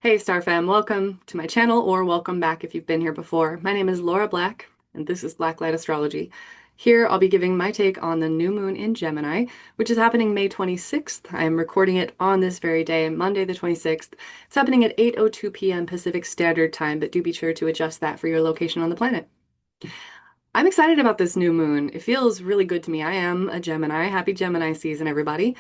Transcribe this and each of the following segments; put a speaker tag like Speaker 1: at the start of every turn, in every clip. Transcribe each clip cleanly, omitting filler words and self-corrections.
Speaker 1: Hey Star Fam, welcome to my channel or welcome back if you've been here before. My name is Laura Black and this is Blacklight Astrology. Here I'll be giving my take on the new moon in Gemini, which is happening May 26th. I am recording it on this very day, Monday the 26th. It's happening at 8:02 p.m. Pacific Standard Time, but do be sure to adjust that for your location on the planet. I'm excited about this new moon. It feels really good to me. I am a Gemini. Happy Gemini season, everybody.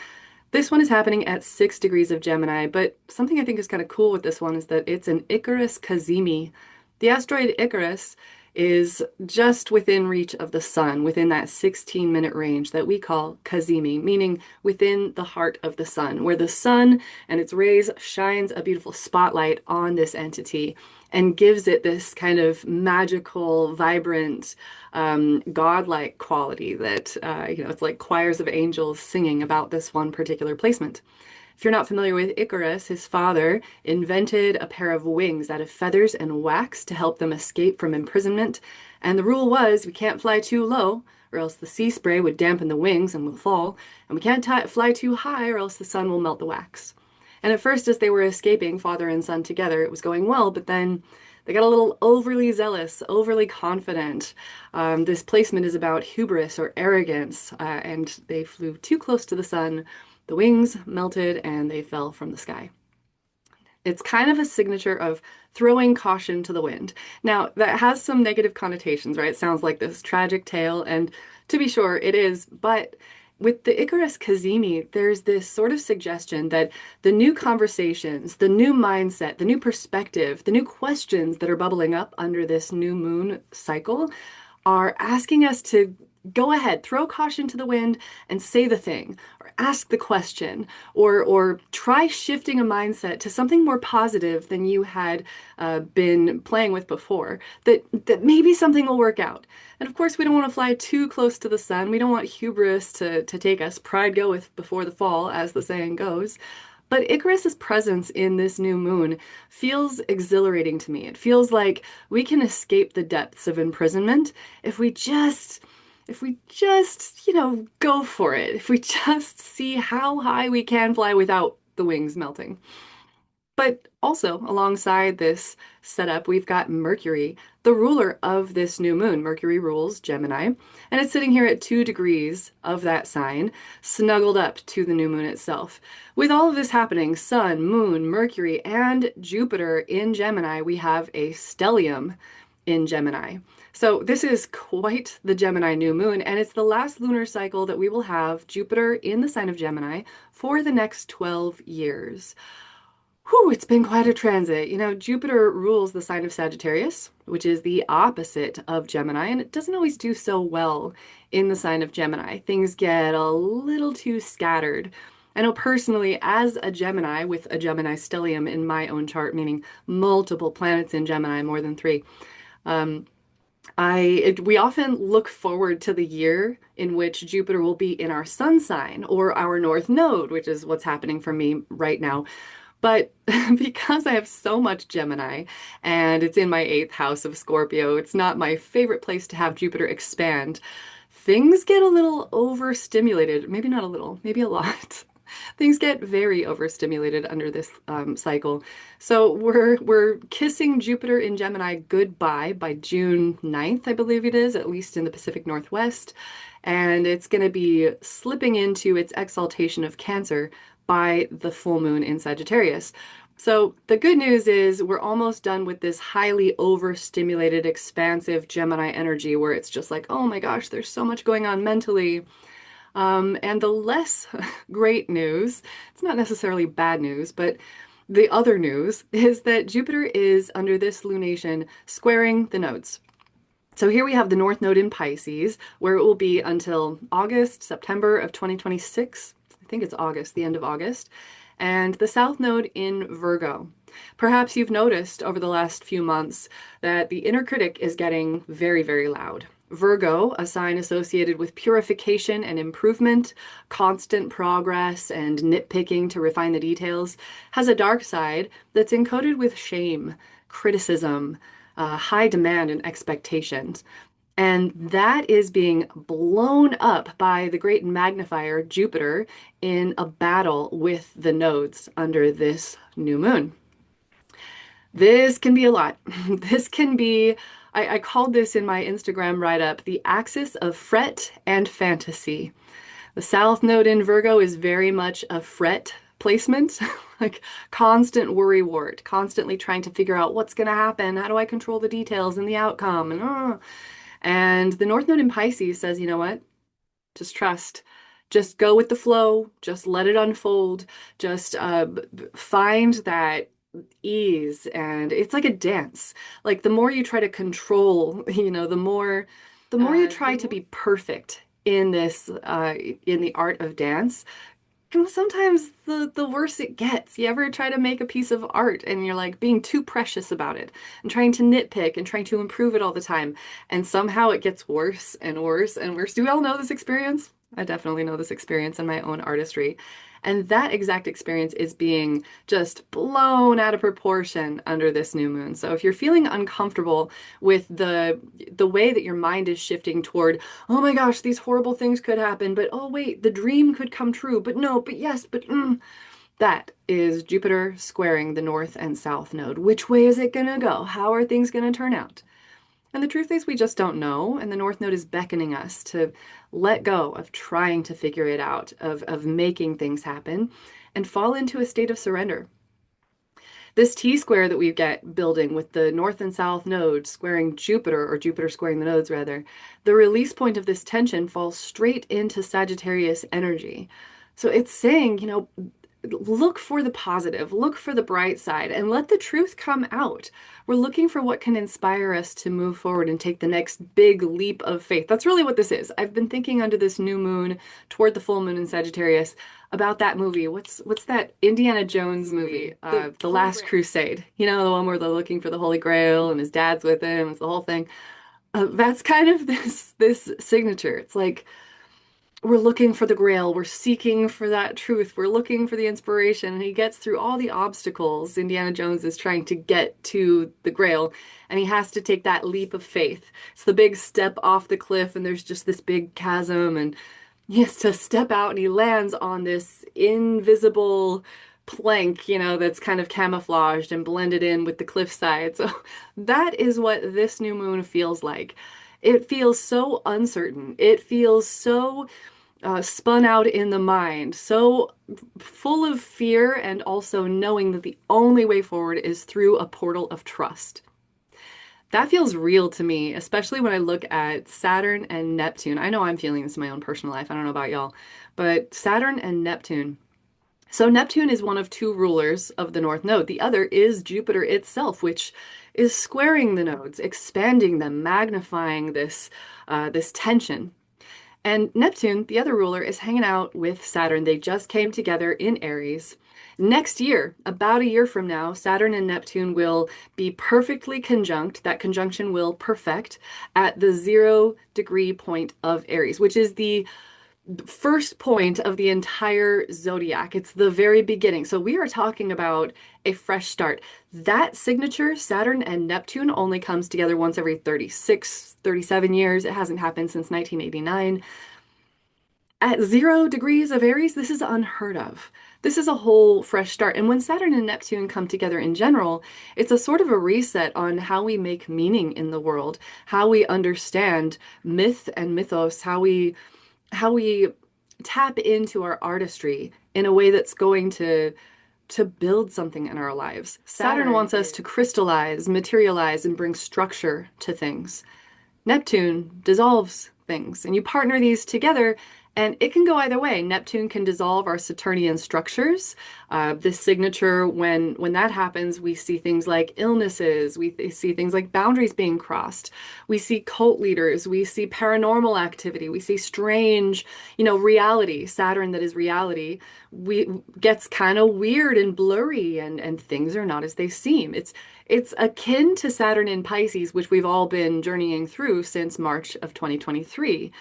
Speaker 1: This one is happening at 6 degrees of Gemini, but something I think is kind of cool with this one is that it's an Icarus Cazimi. The asteroid Icarus is just within reach of the sun, within that 16-minute range that we call Cazimi, meaning within the heart of the sun, where the sun and its rays shines a beautiful spotlight on this entity and gives it this kind of magical, vibrant, godlike quality that, it's like choirs of angels singing about this one particular placement. If you're not familiar with Icarus, his father invented a pair of wings out of feathers and wax to help them escape from imprisonment. And the rule was we can't fly too low, or else the sea spray would dampen the wings and will fall. And we can't fly too high, or else the sun will melt the wax. And at first, as they were escaping, father and son together, it was going well, but then they got a little overly zealous, overly confident. This placement is about hubris or arrogance, and they flew too close to the sun. The wings melted and they fell from the sky. It's kind of a signature of throwing caution to the wind. Now, that has some negative connotations, right? It sounds like this tragic tale, and to be sure, it is, but with the Icarus Cazimi, there's this sort of suggestion that the new conversations, the new mindset, the new perspective, the new questions that are bubbling up under this new moon cycle are asking us to go ahead, throw caution to the wind and say the thing, or ask the question, or try shifting a mindset to something more positive than you had been playing with before. That maybe something will work out. And of course, we don't want to fly too close to the sun. We don't want hubris to take us. Pride goeth before the fall, as the saying goes. But Icarus's presence in this new moon feels exhilarating to me. It feels like we can escape the depths of imprisonment if we just go for it. If we just see how high we can fly without the wings melting. But also, alongside this setup, we've got Mercury, the ruler of this new moon. Mercury rules Gemini, and it's sitting here at 2 degrees of that sign, snuggled up to the new moon itself. With all of this happening, Sun, Moon, Mercury, and Jupiter in Gemini, we have a stellium in Gemini. So this is quite the Gemini new moon, and it's the last lunar cycle that we will have Jupiter in the sign of Gemini for the next 12 years. Whew, it's been quite a transit. Jupiter rules the sign of Sagittarius, which is the opposite of Gemini, and it doesn't always do so well in the sign of Gemini. Things get a little too scattered. I know personally, as a Gemini with a Gemini stellium in my own chart, meaning multiple planets in Gemini, more than 3, we often look forward to the year in which Jupiter will be in our sun sign or our north node, which is what's happening for me right now. But because I have so much Gemini and it's in my 8th house of Scorpio, it's not my favorite place to have Jupiter expand. Things get a little overstimulated. Maybe not a little, maybe a lot. Things get very overstimulated under this cycle. So we're kissing Jupiter in Gemini goodbye by June 9th, I believe it is, at least in the Pacific Northwest. And it's going to be slipping into its exaltation of Cancer by the full moon in Sagittarius. So the good news is we're almost done with this highly overstimulated, expansive Gemini energy where it's just like, oh my gosh, there's so much going on mentally. And the less great news, it's not necessarily bad news, but the other news is that Jupiter is under this lunation squaring the nodes. So here we have the North Node in Pisces, where it will be until August, September of 2026. I think it's August, the end of August. And the South Node in Virgo. Perhaps you've noticed over the last few months that the inner critic is getting very, very loud. Virgo, a sign associated with purification and improvement, constant progress, and nitpicking to refine the details, has a dark side that's encoded with shame, criticism, high demand, and expectations. And that is being blown up by the great magnifier Jupiter in a battle with the nodes under this new moon. This can be a lot. This can be, I called this in my Instagram write-up, the axis of fret and fantasy. The South Node in Virgo is very much a fret placement, like constant worry wart, constantly trying to figure out what's going to happen. How do I control the details and the outcome? And the North Node in Pisces says, you know what? Just trust. Just go with the flow. Just let it unfold. Just find that ease. And it's like a dance. Like the more you try to control, the more you try to be perfect in this, in the art of dance, sometimes the worse it gets. You ever try to make a piece of art and you're like being too precious about it and trying to nitpick and trying to improve it all the time, and somehow it gets worse and worse and worse. Do we all know this experience? I definitely know this experience in my own artistry. And that exact experience is being just blown out of proportion under this new moon. So if you're feeling uncomfortable with the way that your mind is shifting toward, oh my gosh, these horrible things could happen, but oh wait, the dream could come true, but no, but yes, but that is Jupiter squaring the North and South node. Which way is it gonna go? How are things gonna turn out? And the truth is, we just don't know. And the North Node is beckoning us to let go of trying to figure it out, of making things happen, and fall into a state of surrender. This T square that we get building with the North and South nodes squaring Jupiter, or Jupiter squaring the nodes rather, the release point of this tension falls straight into Sagittarius energy. So it's saying, look for the positive, look for the bright side, and let the truth come out. We're looking for what can inspire us to move forward and take the next big leap of faith. That's really what this is. I've been thinking under this new moon toward the full moon in Sagittarius about that movie. What's that Indiana Jones movie? The Last Crusade. You know, the one where they're looking for the Holy Grail and his dad's with him. It's the whole thing. That's kind of this signature. It's like we're looking for the grail, we're seeking for that truth, we're looking for the inspiration, and he gets through all the obstacles. Indiana Jones is trying to get to the grail, and he has to take that leap of faith. It's the big step off the cliff, and there's just this big chasm, and he has to step out, and he lands on this invisible plank, that's kind of camouflaged and blended in with the cliffside. So that is what this new moon feels like. It feels so uncertain. It feels so spun out in the mind, so full of fear, and also knowing that the only way forward is through a portal of trust. That feels real to me, especially when I look at Saturn and Neptune. I know I'm feeling this in my own personal life. I don't know about y'all, but Saturn and Neptune. So Neptune is one of two rulers of the North Node. The other is Jupiter itself, which is squaring the nodes, expanding them, magnifying this tension. And Neptune, the other ruler, is hanging out with Saturn. They just came together in Aries. Next year, about a year from now, Saturn and Neptune will be perfectly conjunct. That conjunction will perfect at the 0 degree point of Aries, which is the first point of the entire zodiac. It's the very beginning. So we are talking about a fresh start. That signature, Saturn and Neptune, only comes together once every 36, 37 years. It hasn't happened since 1989. At 0 degrees of Aries, this is unheard of. This is a whole fresh start. And when Saturn and Neptune come together in general, it's a sort of a reset on how we make meaning in the world, how we understand myth and mythos, how we tap into our artistry in a way that's going to build something in our lives. Saturn wants us to crystallize, materialize, and bring structure to things. Neptune dissolves things, and you partner these together, and it can go either way. Neptune can dissolve our Saturnian structures. This signature, when that happens, we see things like illnesses, we see things like boundaries being crossed, we see cult leaders, we see paranormal activity, we see strange, reality. Saturn, that is reality, we gets kind of weird and blurry, and things are not as they seem. It's akin to Saturn in Pisces, which we've all been journeying through since March of 2023.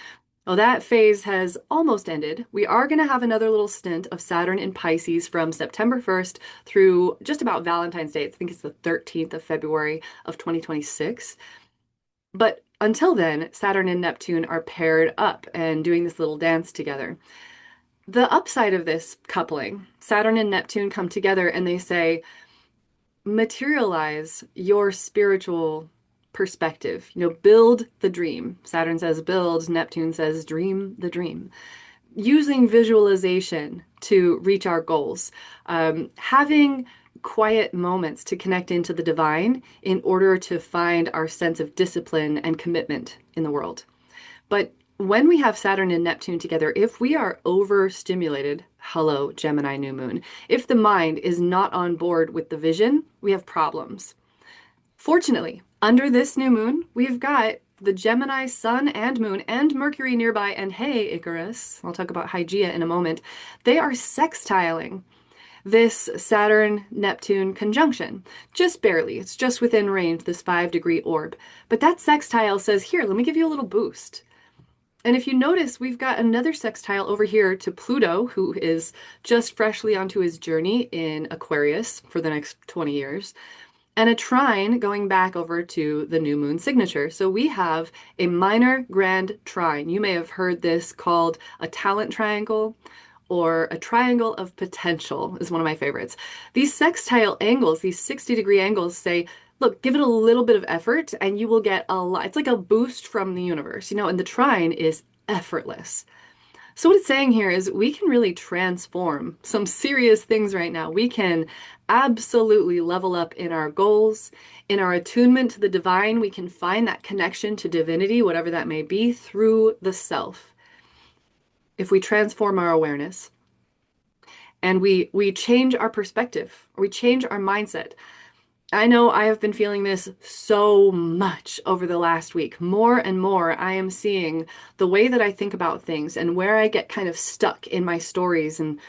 Speaker 1: Well, that phase has almost ended. We are going to have another little stint of Saturn in Pisces from September 1st through just about Valentine's Day. I think it's the 13th of February of 2026. But until then, Saturn and Neptune are paired up and doing this little dance together. The upside of this coupling, Saturn and Neptune come together and they say, materialize your spiritual perspective. Build the dream. Saturn says build, Neptune says dream the dream. Using visualization to reach our goals, having quiet moments to connect into the divine in order to find our sense of discipline and commitment in the world. But when we have Saturn and Neptune together, if we are overstimulated, hello, Gemini New Moon, if the mind is not on board with the vision, we have problems. Fortunately, under this new moon, we've got the Gemini Sun and Moon and Mercury nearby, and hey, Icarus, I'll talk about Hygeia in a moment, they are sextiling this Saturn-Neptune conjunction. Just barely. It's just within range, this 5-degree orb. But that sextile says, here, let me give you a little boost. And if you notice, we've got another sextile over here to Pluto, who is just freshly onto his journey in Aquarius for the next 20 years, and a trine going back over to the new moon signature. So we have a minor grand trine. You may have heard this called a talent triangle or a triangle of potential is one of my favorites. These sextile angles, these 60-degree angles say, look, give it a little bit of effort and you will get a lot. It's like a boost from the universe, and the trine is effortless. So what it's saying here is we can really transform some serious things right now. We can absolutely level up in our goals, in our attunement to the divine. We can find that connection to divinity, whatever that may be, through the self. If we transform our awareness and we change our perspective, or we change our mindset. I know I have been feeling this so much over the last week. More and more, I am seeing the way that I think about things and where I get kind of stuck in my stories. And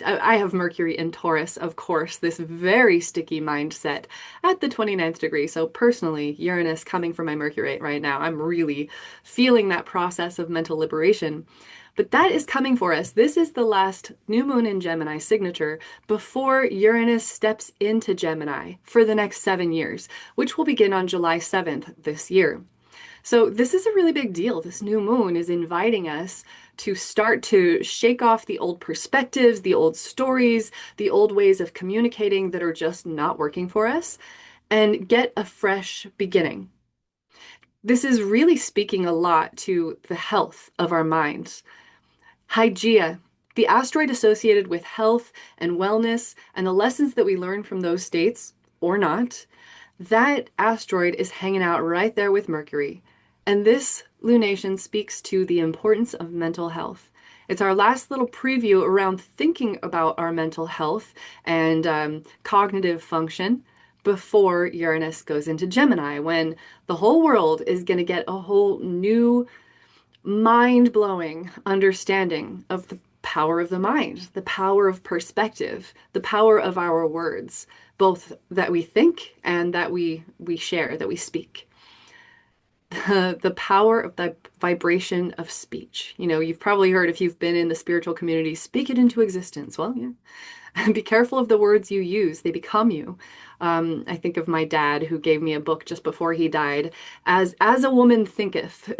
Speaker 1: I have Mercury in Taurus, of course, this very sticky mindset at the 29th degree. So personally, Uranus coming from my Mercury right now, I'm really feeling that process of mental liberation. But that is coming for us. This is the last new moon in Gemini signature before Uranus steps into Gemini for the next 7 years, which will begin on July 7th this year. So this is a really big deal. This new moon is inviting us to start to shake off the old perspectives, the old stories, the old ways of communicating that are just not working for us, and get a fresh beginning. This is really speaking a lot to the health of our minds. Hygeia, the asteroid associated with health and wellness and the lessons that we learn from those states, or not, that asteroid is hanging out right there with Mercury. And this lunation speaks to the importance of mental health. It's our last little preview around thinking about our mental health and cognitive function before Uranus goes into Gemini, when the whole world is going to get a whole new mind-blowing understanding of the power of the mind, the power of perspective, the power of our words, both that we think and that we share, that we speak. The power of the vibration of speech. You've probably heard, if you've been in the spiritual community, speak it into existence. Well, yeah. Be careful of the words you use. They become you. I think of my dad, who gave me a book just before he died, As a Woman Thinketh.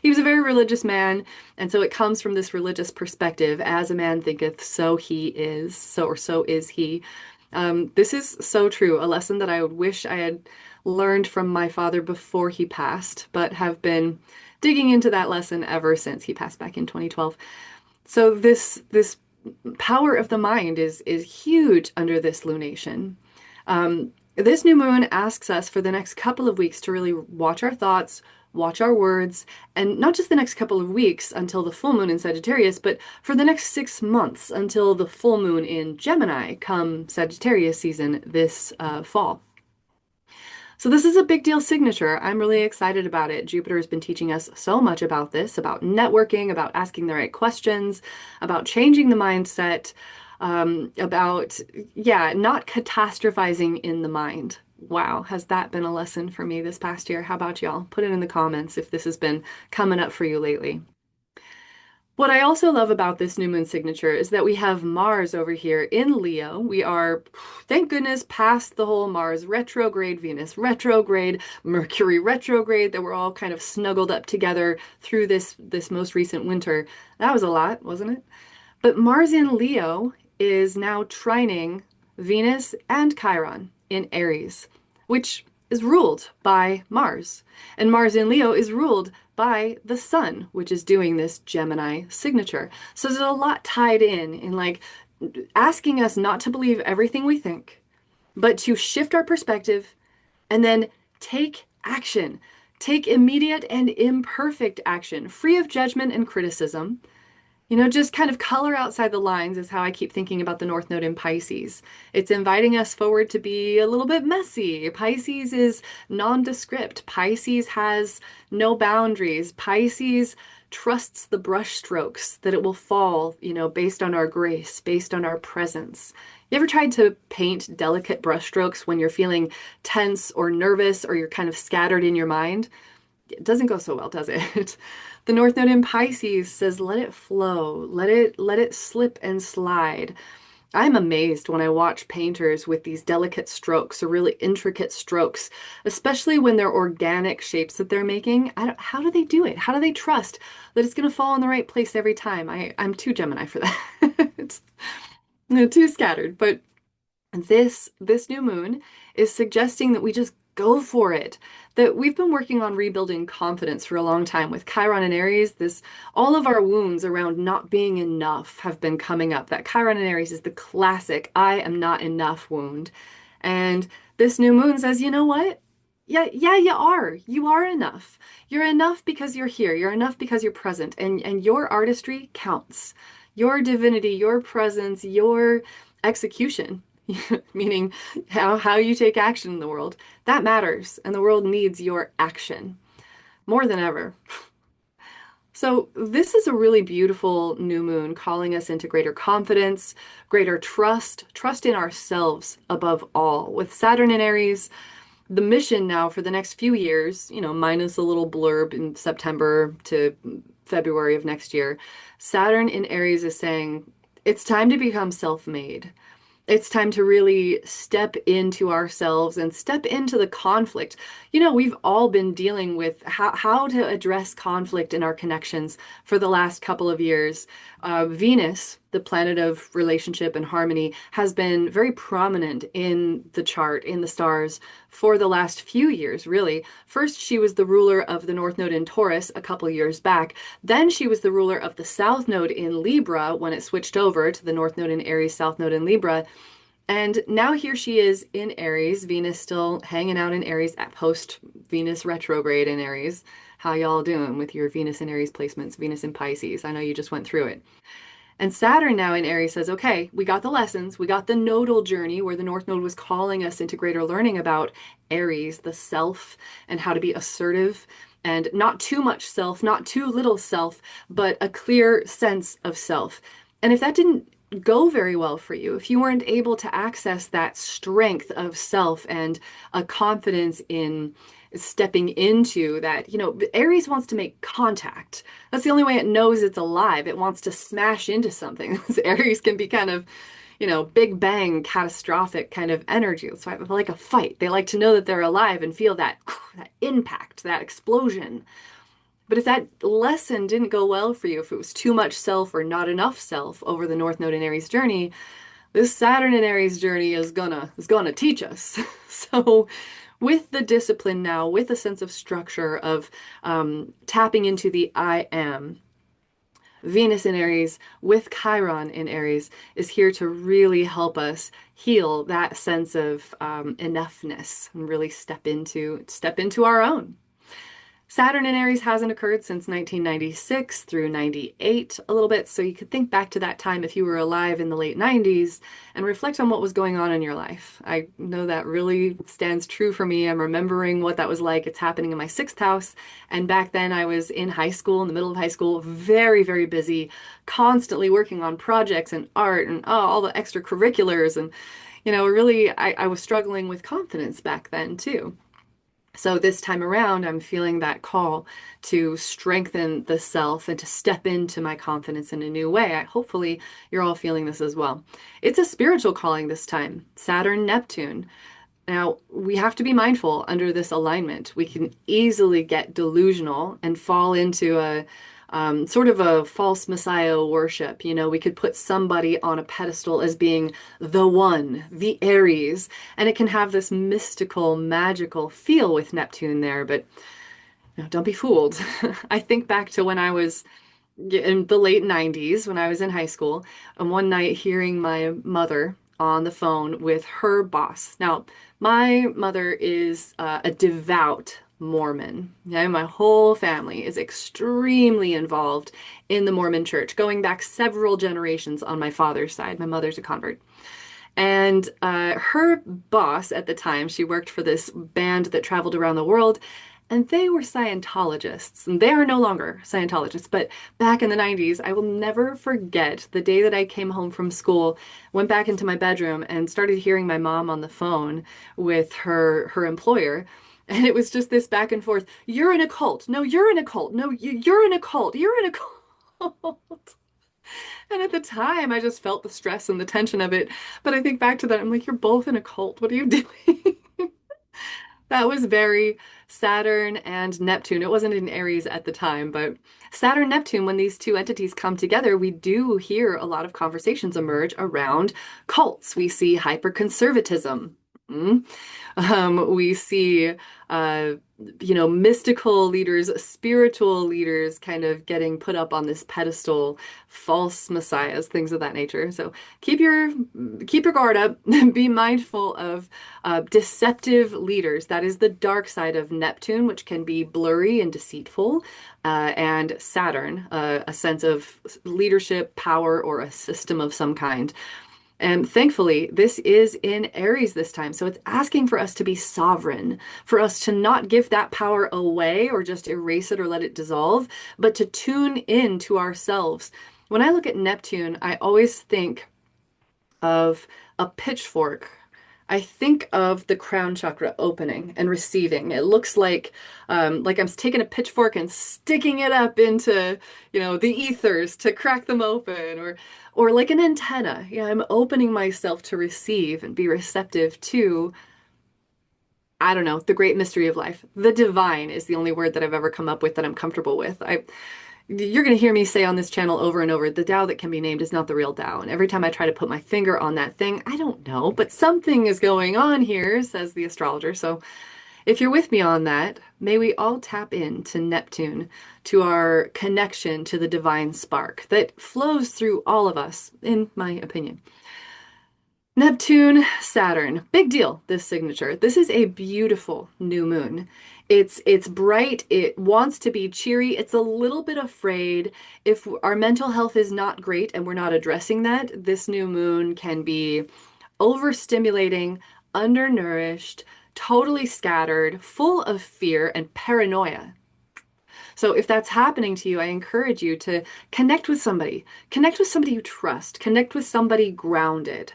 Speaker 1: He was a very religious man, and so it comes from this religious perspective. As a man thinketh, so he is. So is he. This is so true. A lesson that I would wish I had learned from my father before he passed, but have been digging into that lesson ever since he passed back in 2012. So this power of the mind is huge under this lunation. This new moon asks us for the next couple of weeks to really watch our thoughts, watch our words, and not just the next couple of weeks until the full moon in Sagittarius, but for the next 6 months until the full moon in Gemini come Sagittarius season this fall. So this is a big deal signature. I'm really excited about it. Jupiter has been teaching us so much about this, about networking, about asking the right questions, about changing the mindset, about, not catastrophizing in the mind. Wow, has that been a lesson for me this past year? How about y'all? Put it in the comments if this has been coming up for you lately. What I also love about this new moon signature is that we have Mars over here in Leo. We are, thank goodness, past the whole Mars retrograde, Venus retrograde, Mercury retrograde, that we're all kind of snuggled up together through this most recent winter. That was a lot, wasn't it? But Mars in Leo is now trining Venus and Chiron in Aries, which is ruled by Mars. And Mars in Leo is ruled by the Sun, which is doing this Gemini signature. So there's a lot tied in like asking us not to believe everything we think, but to shift our perspective and then take action. Take immediate and imperfect action, free of judgment and criticism. Just kind of color outside the lines is how I keep thinking about the North Node in Pisces. It's inviting us forward to be a little bit messy. Pisces is nondescript. Pisces has no boundaries. Pisces trusts the brush strokes that it will fall, based on our grace, based on our presence. You ever tried to paint delicate brush strokes when you're feeling tense or nervous or you're kind of scattered in your mind? It doesn't go so well, does it? The North Node in Pisces says, let it flow, let it slip and slide. I'm amazed when I watch painters with these delicate strokes or really intricate strokes, especially when they're organic shapes that they're making. How do they do it? How do they trust that it's going to fall in the right place every time? I'm too Gemini for that. It's too scattered, but this new moon is suggesting that we just go for it. That we've been working on rebuilding confidence for a long time with Chiron and Aries. This all of our wounds around not being enough have been coming up. That Chiron and Aries is the classic I am not enough wound. And this new moon says, you know what? Yeah, you are. You are enough. You're enough because you're here. You're enough because you're present. And your artistry counts. Your divinity, your presence, your execution, meaning how you take action in the world, that matters. And the world needs your action more than ever. So, this is a really beautiful new moon calling us into greater confidence, greater trust in ourselves above all. With Saturn in Aries, the mission now for the next few years, minus a little blurb in September to February of next year, Saturn in Aries is saying it's time to become self-made. It's time to really step into ourselves and step into the conflict. We've all been dealing with how to address conflict in our connections for the last couple of years. Venus, the planet of relationship and harmony, has been very prominent in the chart, in the stars, for the last few years, really. First, she was the ruler of the North Node in Taurus a couple years back. Then she was the ruler of the South Node in Libra when it switched over to the North Node in Aries, South Node in Libra. And now here she is in Aries, Venus still hanging out in Aries at post-Venus retrograde in Aries. How y'all doing with your Venus in Aries placements, Venus in Pisces? I know you just went through it. And Saturn now in Aries says, okay, we got the lessons, we got the nodal journey where the North Node was calling us into greater learning about Aries, the self, and how to be assertive and not too much self, not too little self, but a clear sense of self. And if that didn't go very well for you, if you weren't able to access that strength of self and a confidence in stepping into that, Aries wants to make contact. That's the only way it knows it's alive. It wants to smash into something. Aries can be kind of, big bang, catastrophic kind of energy. It's like a fight. They like to know that they're alive and feel that impact, that explosion. But if that lesson didn't go well for you, if it was too much self or not enough self over the North Node in Aries journey, this Saturn in Aries journey is gonna teach us. So with the discipline now, with a sense of structure of tapping into the I am, Venus in Aries with Chiron in Aries is here to really help us heal that sense of enoughness and really step into our own. Saturn in Aries hasn't occurred since 1996 through 98 a little bit, so you could think back to that time if you were alive in the late 90s and reflect on what was going on in your life. I know that really stands true for me. I'm remembering what that was like. It's happening in my sixth house, and back then I was in high school, in the middle of high school, very, very busy, constantly working on projects and art and all the extracurriculars, and really I was struggling with confidence back then too. So this time around, I'm feeling that call to strengthen the self and to step into my confidence in a new way. Hopefully, you're all feeling this as well. It's a spiritual calling this time, Saturn, Neptune. Now, we have to be mindful under this alignment. We can easily get delusional and fall into sort of a false messiah worship. You know, we could put somebody on a pedestal as being the one, the Aries, and it can have this mystical, magical feel with Neptune there, but don't be fooled. I think back to when I was in the late 90s when I was in high school, and one night hearing my mother on the phone with her boss. Now, my mother is a devout Mormon. Yeah, my whole family is extremely involved in the Mormon church, going back several generations on my father's side. My mother's a convert. And her boss at the time, she worked for this band that traveled around the world, and they were Scientologists. And they are no longer Scientologists, but back in the 90s, I will never forget the day that I came home from school, went back into my bedroom, and started hearing my mom on the phone with her employer. And it was just this back and forth. You're in a cult. No, you're in a cult. No, you're in a cult. You're in a cult. And at the time, I just felt the stress and the tension of it. But I think back to that, I'm like, you're both in a cult. What are you doing? That was very Saturn and Neptune. It wasn't in Aries at the time, but Saturn, Neptune, when these two entities come together, we do hear a lot of conversations emerge around cults. We see hyperconservatism. Mm. We see, uh, mystical leaders, spiritual leaders kind of getting put up on this pedestal, false messiahs, things of that nature. So keep your guard up. Be mindful of deceptive leaders. That is the dark side of Neptune, which can be blurry and deceitful, and Saturn, a sense of leadership, power, or a system of some kind. And thankfully, this is in Aries this time. So it's asking for us to be sovereign, for us to not give that power away or just erase it or let it dissolve, but to tune in to ourselves. When I look at Neptune, I always think of a pitchfork. I think of the crown chakra opening and receiving. It looks like I'm taking a pitchfork and sticking it up into, the ethers to crack them open, or like an antenna. Yeah, I'm opening myself to receive and be receptive to, I don't know, the great mystery of life. The divine is the only word that I've ever come up with that I'm comfortable with. You're going to hear me say on this channel over and over, the Tao that can be named is not the real Tao. And every time I try to put my finger on that thing, I don't know, but something is going on here, says the astrologer. So if you're with me on that, may we all tap into Neptune, to our connection to the divine spark that flows through all of us, in my opinion. Neptune, Saturn. Big deal, this signature. This is a beautiful new moon. It's bright, it wants to be cheery, it's a little bit afraid. If our mental health is not great and we're not addressing that, this new moon can be overstimulating, undernourished, totally scattered, full of fear and paranoia. So if that's happening to you, I encourage you to connect with somebody. Connect with somebody you trust. Connect with somebody grounded.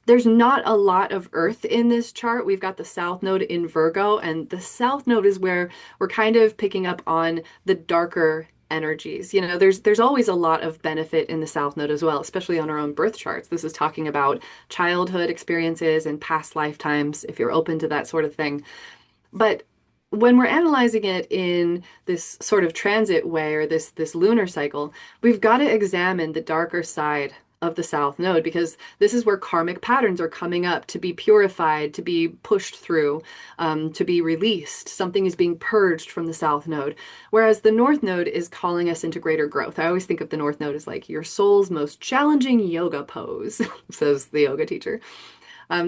Speaker 1: There's not a lot of Earth in this chart. We've got the South Node in Virgo, and the South Node is where we're kind of picking up on the darker energies. There's always a lot of benefit in the South Node as well, especially on our own birth charts. This is talking about childhood experiences and past lifetimes, if you're open to that sort of thing. But when we're analyzing it in this sort of transit way, or this lunar cycle, we've got to examine the darker side of the South Node, because this is where karmic patterns are coming up to be purified, to be pushed through, to be released. Something is being purged from the South Node, whereas the North Node is calling us into greater growth. I always think of the North Node as like your soul's most challenging yoga pose, says the yoga teacher.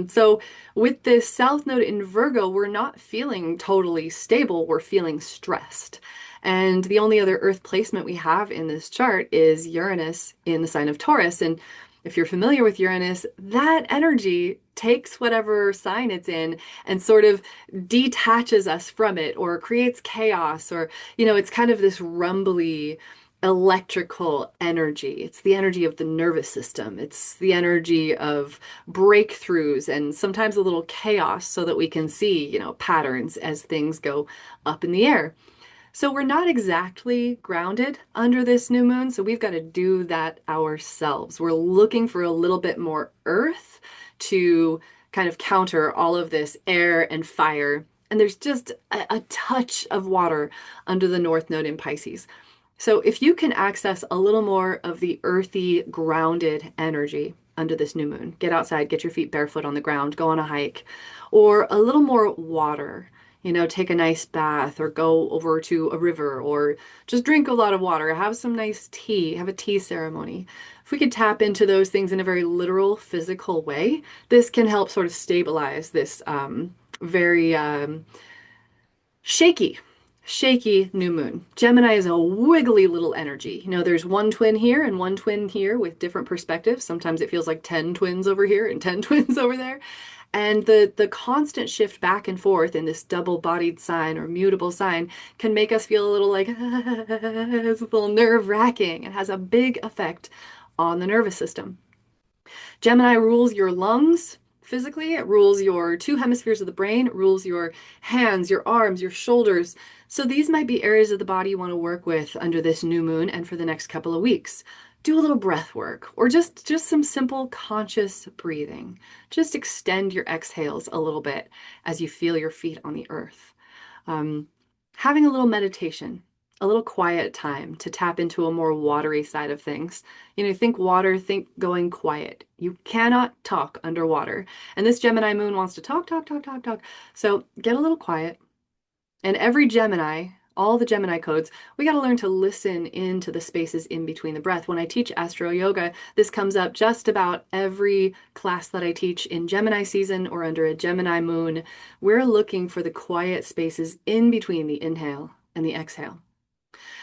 Speaker 1: So with this South Node in Virgo, we're not feeling totally stable, we're feeling stressed. And the only other Earth placement we have in this chart is Uranus in the sign of Taurus. And if you're familiar with Uranus, that energy takes whatever sign it's in and sort of detaches us from it, or creates chaos, or, it's kind of this rumbly, electrical energy. It's the energy of the nervous system. It's the energy of breakthroughs and sometimes a little chaos, so that we can see, patterns as things go up in the air. So we're not exactly grounded under this new moon, so we've got to do that ourselves. We're looking for a little bit more earth to kind of counter all of this air and fire. And there's just a touch of water under the North Node in Pisces. So if you can access a little more of the earthy, grounded energy under this new moon, get outside, get your feet barefoot on the ground, go on a hike, or a little more water, take a nice bath or go over to a river or just drink a lot of water, have some nice tea, have a tea ceremony. If we could tap into those things in a very literal, physical way, this can help sort of stabilize this very shaky, shaky new moon. Gemini is a wiggly little energy. There's one twin here and one twin here with different perspectives. Sometimes it feels like 10 twins over here and 10 twins over there. And the constant shift back and forth in this double-bodied sign or mutable sign can make us feel a little like it's a little nerve-wracking. It has a big effect on the nervous system. Gemini rules your lungs physically, it rules your two hemispheres of the brain, it rules your hands, your arms, your shoulders. So these might be areas of the body you want to work with under this new moon and for the next couple of weeks. Do a little breath work or just some simple conscious breathing. Just extend your exhales a little bit as you feel your feet on the earth. Um, Having a little meditation, a little quiet time to tap into a more watery side of things. Think water, think going quiet. You cannot talk underwater. And this Gemini moon wants to talk, talk, talk, talk, talk. So get a little quiet. And every Gemini, all the Gemini codes, we got to learn to listen into the spaces in between the breath. When I teach Astro Yoga, this comes up just about every class that I teach in Gemini season or under a Gemini moon. We're looking for the quiet spaces in between the inhale and the exhale.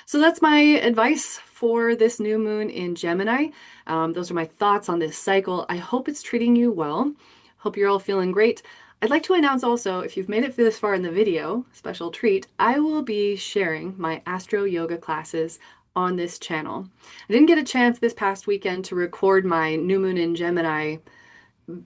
Speaker 1: So that's my advice for this new moon in Gemini. Those are my thoughts on this cycle. I hope it's treating you well. Hope you're all feeling great. I'd like to announce also, if you've made it this far in the video, special treat, I will be sharing my Astro Yoga classes on this channel. I didn't get a chance this past weekend to record my new moon in Gemini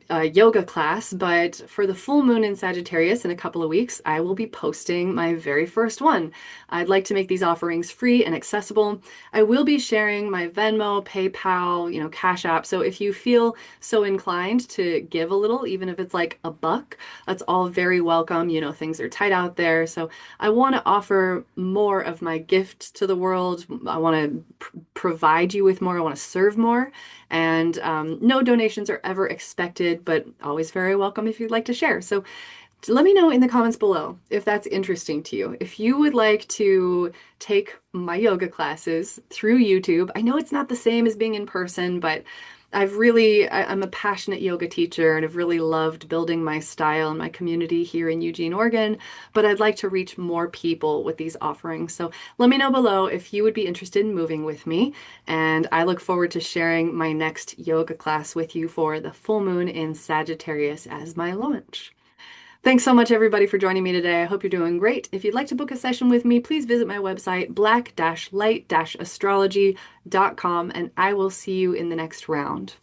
Speaker 1: yoga class, but for the full moon in Sagittarius in a couple of weeks, I will be posting my very first one. I'd like to make these offerings free and accessible. I will be sharing my Venmo, PayPal, Cash App. So if you feel so inclined to give a little, even if it's like $1, that's all very welcome. Things are tight out there. So I want to offer more of my gift to the world. I want to provide you with more. I want to serve more. And no donations are ever expected, but always very welcome if you'd like to share. So let me know in the comments below if that's interesting to you. If you would like to take my yoga classes through YouTube, I know it's not the same as being in person, but I'm a passionate yoga teacher and have really loved building my style and my community here in Eugene, Oregon, but I'd like to reach more people with these offerings. So let me know below if you would be interested in moving with me, and I look forward to sharing my next yoga class with you for the full moon in Sagittarius as my launch. Thanks so much, everybody, for joining me today. I hope you're doing great. If you'd like to book a session with me, please visit my website, black-light-astrology.com, and I will see you in the next round.